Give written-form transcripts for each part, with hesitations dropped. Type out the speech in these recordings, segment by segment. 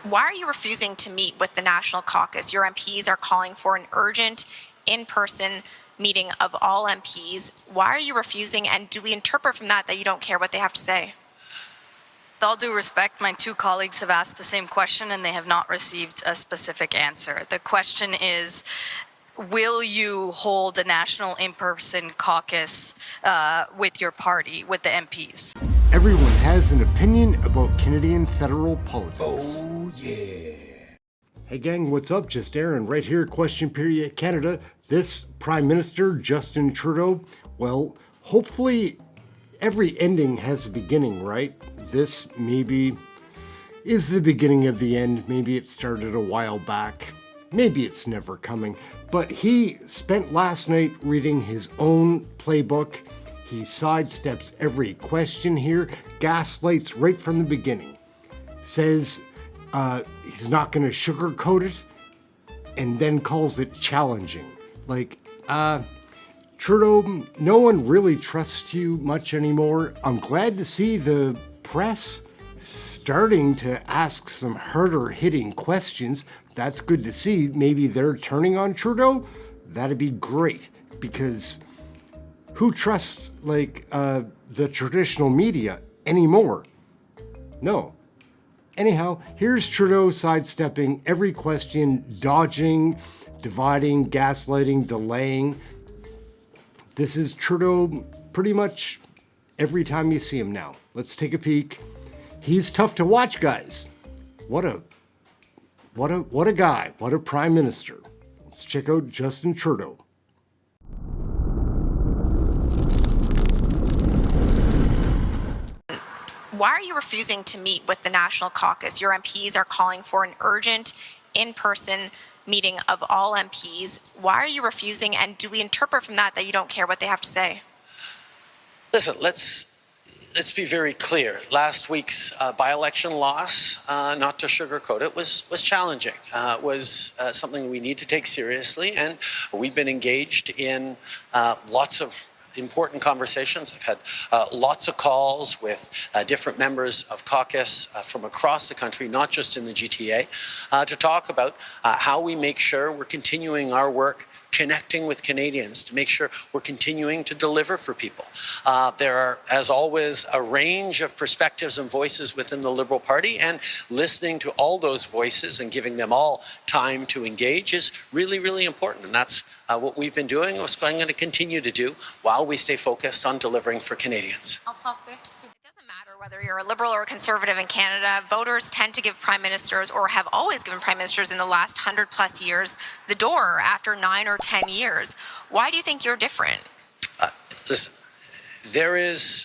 Why are you refusing to meet with the National Caucus? Your MPs are calling for an urgent, in-person meeting of all MPs. Why are you refusing, and do we interpret from that that you don't care what they have to say? With all due respect, my two colleagues have asked the same question and they have not received a specific answer. The question is, will you hold a national in-person caucus with your party, with the MPs? Everyone has an opinion about Canadian federal politics. Oh, yeah. Hey gang, what's up? Just Aaron right here, Question Period Canada. This Prime Minister, Justin Trudeau, well, hopefully every ending has a beginning, right? This maybe is the beginning of the end. Maybe it started a while back. Maybe it's never coming. But he spent last night reading his own playbook. He sidesteps every question here, gaslights right from the beginning. Says he's not going to sugarcoat it, and then calls it challenging. Like, Trudeau, no one really trusts you much anymore. I'm glad to see the press starting to ask some harder hitting questions. That's good to see. Maybe they're turning on Trudeau. That'd be great, because who trusts the traditional media anymore? No. Anyhow, here's Trudeau sidestepping every question, dodging, dividing, gaslighting, delaying. This is Trudeau pretty much every time you see him now. Let's take a peek. He's tough to watch, guys. What a guy. What a prime minister. Let's check out Justin Trudeau. Why are you refusing to meet with the National Caucus? Your MPs are calling for an urgent, in-person meeting of all MPs. Why are you refusing, and do we interpret from that that you don't care what they have to say? Listen, let's be very clear. Last week's by-election loss, not to sugarcoat it, was challenging. It was something we need to take seriously, and we've been engaged in lots of important conversations. I've had lots of calls with different members of caucus from across the country, not just in the GTA, to talk about how we make sure we're continuing our work connecting with Canadians, to make sure we're continuing to deliver for people. There are, as always, a range of perspectives and voices within the Liberal Party, and listening to all those voices and giving them all time to engage is really, really important. And that's what we've been doing, what I'm going to continue to do while we stay focused on delivering for Canadians. Whether you're a Liberal or a Conservative in Canada, voters tend to give Prime Ministers, or have always given Prime Ministers in the last 100+ years, the door after 9 or 10 years. Why do you think you're different? Listen, there is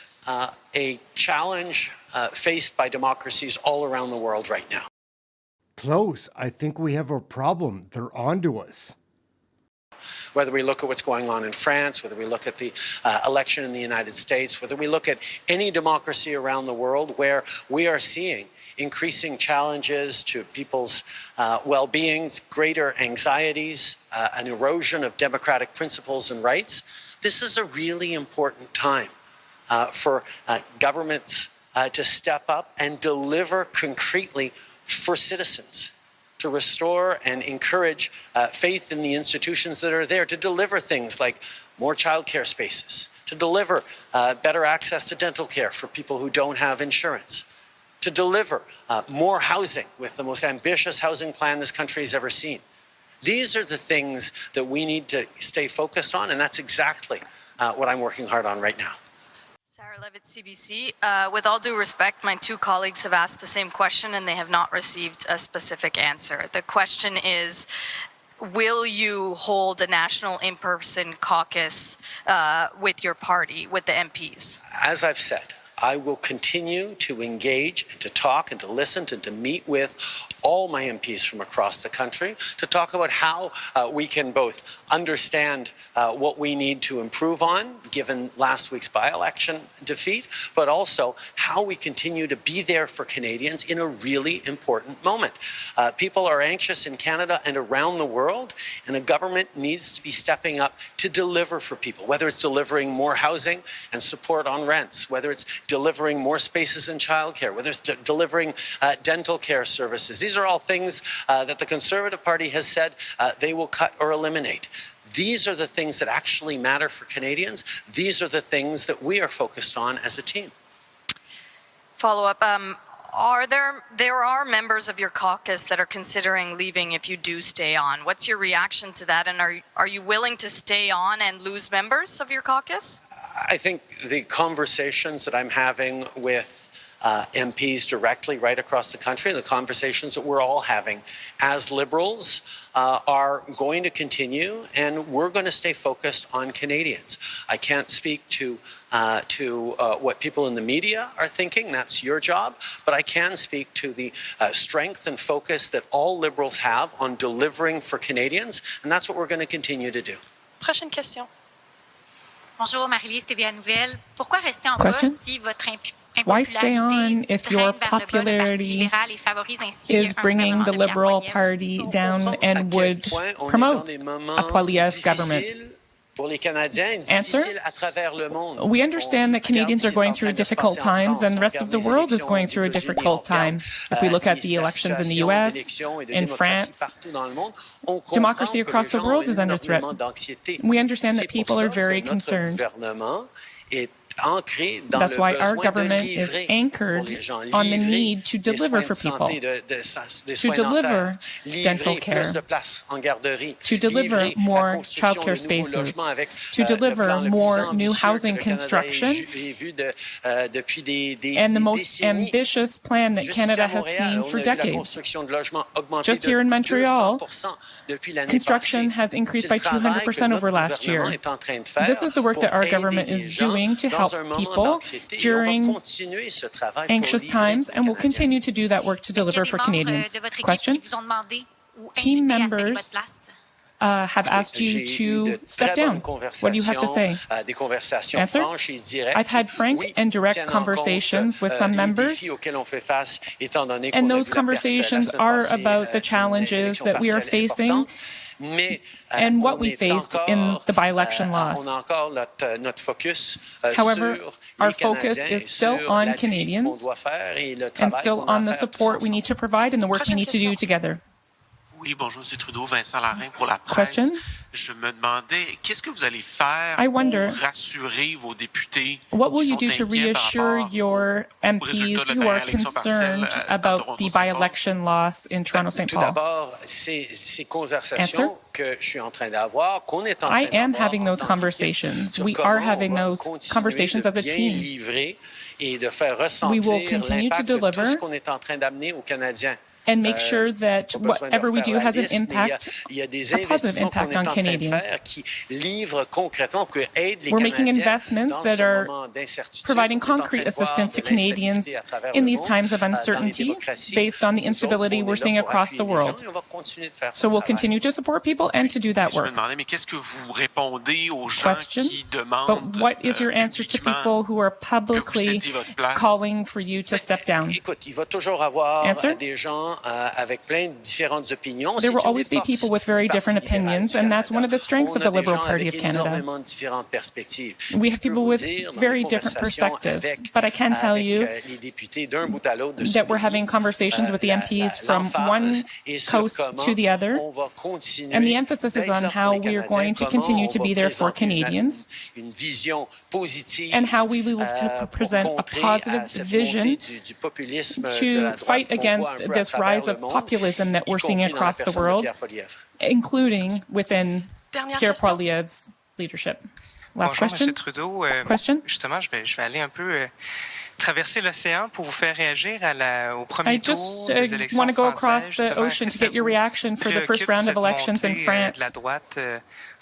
a challenge faced by democracies all around the world right now. Close. I think we have a problem. They're on to us. Whether we look at what's going on in France, whether we look at the election in the United States, whether we look at any democracy around the world where we are seeing increasing challenges to people's well-beings, greater anxieties, an erosion of democratic principles and rights, this is a really important time for governments to step up and deliver concretely for citizens, to restore and encourage faith in the institutions that are there, to deliver things like more childcare spaces, to deliver better access to dental care for people who don't have insurance, to deliver more housing with the most ambitious housing plan this country has ever seen. These are the things that we need to stay focused on, and that's exactly what I'm working hard on right now. CBC. With all due respect, my two colleagues have asked the same question and they have not received a specific answer. The question is, will you hold a national in-person caucus with your party, with the MPs? As I've said, I will continue to engage and to talk and to listen and to meet with all my MPs from across the country to talk about how we can both understand what we need to improve on, given last week's by-election defeat, but also how we continue to be there for Canadians in a really important moment. People are anxious in Canada and around the world, and a government needs to be stepping up to deliver for people, whether it's delivering more housing and support on rents, whether it's delivering more spaces in childcare, whether it's delivering dental care services. These are all things that the Conservative Party has said they will cut or eliminate. These are the things that actually matter for Canadians. These are the things that we are focused on as a team. Follow-up. There are members of your caucus that are considering leaving if you do stay on. What's your reaction to that? And are you willing to stay on and lose members of your caucus? I think the conversations that I'm having with MPs directly right across the country, and the conversations that we're all having as Liberals are going to continue, and we're going to stay focused on Canadians. I can't speak to what people in the media are thinking. That's your job. But I can speak to the strength and focus that all Liberals have on delivering for Canadians, and that's what we're going to continue to do. Prochaine question. Bonjour, Marie-Lise, TVA Nouvelle. Pourquoi rester en Question? poste si votre Why stay on if your popularity is bringing the Liberal Party down and would promote a Poilievre government? Answer: we understand that Canadians are going through difficult times and the rest of the world is going through a difficult time. If we look at the elections in the US, in France, democracy across the world is under threat. We understand that people are very concerned. That's why our government is anchored on the need to deliver for people, to deliver dental care, to deliver more childcare spaces, to deliver more new housing construction, and the most ambitious plan that Canada has seen for decades. Just here in Montreal, construction has increased by 200% over last year. This is the work that our government is doing to help people during anxious times, and will continue to do that work to deliver for Canadians. Question: team members have asked you to step down. What do you have to say? Answer: I've had frank and direct conversations with some members, and those conversations are about the challenges that we are facing and what we faced in the by-election loss. However, our focus is still on Canadians and still on the support we need to provide and the work we need to do together. Oui, bonjour, M. Trudeau, Vincent Larin pour la presse. Question? Je me demandais, qu'est-ce que vous allez faire pour rassurer vos députés? What will you do to reassure your MPs who are concerned about the by-election loss in Toronto-St. Paul? Answer: I am having those conversations. We are having those conversations as a team. We will continue to deliver and make sure that whatever we do has an impact, a positive impact on Canadians. We're making investments that are providing concrete assistance to Canadians in these times of uncertainty based on the instability we're seeing across the world. So we'll continue to support people and to do that work. Question: but what is your answer to people who are publicly calling for you to step down? Answer: there will always be people with very different opinions, and that's one of the strengths of the Liberal Party of Canada. We have people with very different perspectives, but I can tell you that we're having conversations with the MPs from one coast to the other, and the emphasis is on how we are going to continue to be there for Canadians and how we will present a positive vision to fight against this rise of populism that we're seeing across the world, including within Pierre Poilievre's leadership. Last question. Question. Justement, je vais aller un peu traverser l'océan pour vous faire réagir au I premier tour just des élections want to go across françaises. the ocean to get your reaction for the first round of elections in France. De la droite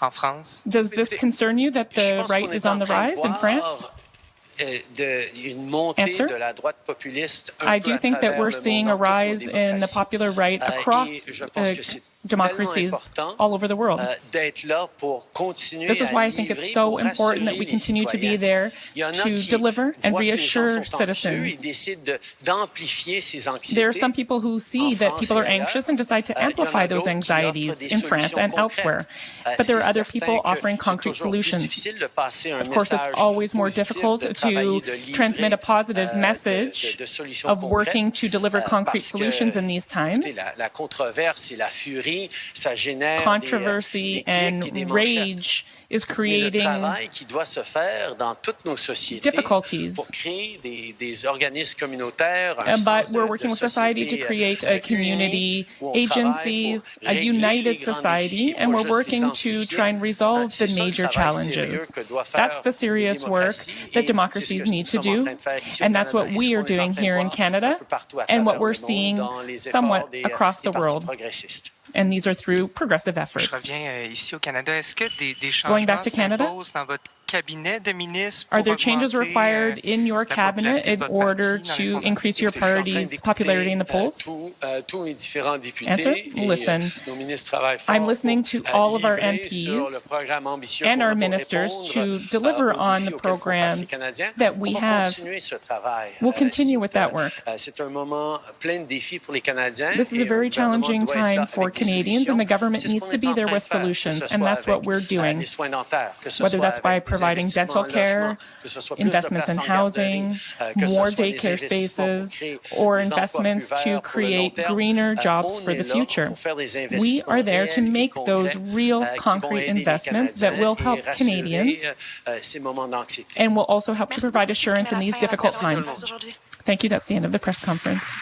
en France. Does this concern you that the right is on the rise in France? Answer: I do think that we're seeing a rise in the popular right across democracies all over the world. This is why I think it's so important that we continue to be there to deliver and reassure citizens. There are some people who see that people are anxious and decide to amplify those anxieties in France and elsewhere. But there are other people offering concrete solutions. Of course, it's always more difficult to transmit a positive message of working to deliver concrete solutions in these times. Controversy and rage is creating difficulties. But we're working with society to create a community, agencies, a united society, and we're working to try and resolve the major challenges. That's the serious work that democracies need to do, and that's what we are doing here in Canada, and what we're seeing somewhat across the world. And these are through progressive efforts. Going back to Canada, are there changes required in your cabinet in order to increase your party's popularity in the polls? Answer, listen. I'm listening to all of our MPs and our ministers to deliver on the programs that we have. We'll continue with that work. This is a very challenging time for Canadians, and the government needs to be there with solutions, and that's what we're doing. Whether that's by providing dental care, investments in housing, more daycare spaces, or investments to create greener jobs for the future. We are there to make those real concrete investments that will help Canadians and will also help to provide assurance in these difficult times. Thank you. That's the end of the press conference.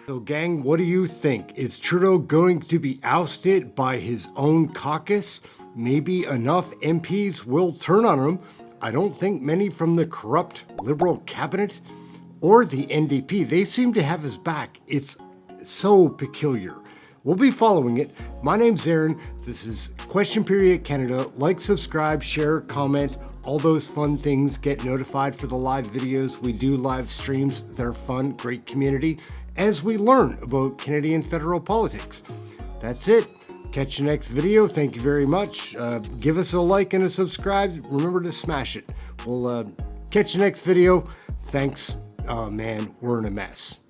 So, gang, what do you think? Is Trudeau going to be ousted by his own caucus? Maybe enough MPs will turn on him. I don't think many from the corrupt Liberal cabinet or the NDP. They seem to have his back. It's so peculiar. We'll be following it. My name's Aaron. This is Question Period Canada. Like, subscribe, share, comment, all those fun things. Get notified for the live videos. We do live streams. They're fun, great community as we learn about Canadian federal politics. That's it. Catch you next video. Thank you very much. Give us a like and a subscribe. Remember to smash it. We'll catch you next video. Thanks. Oh man, we're in a mess.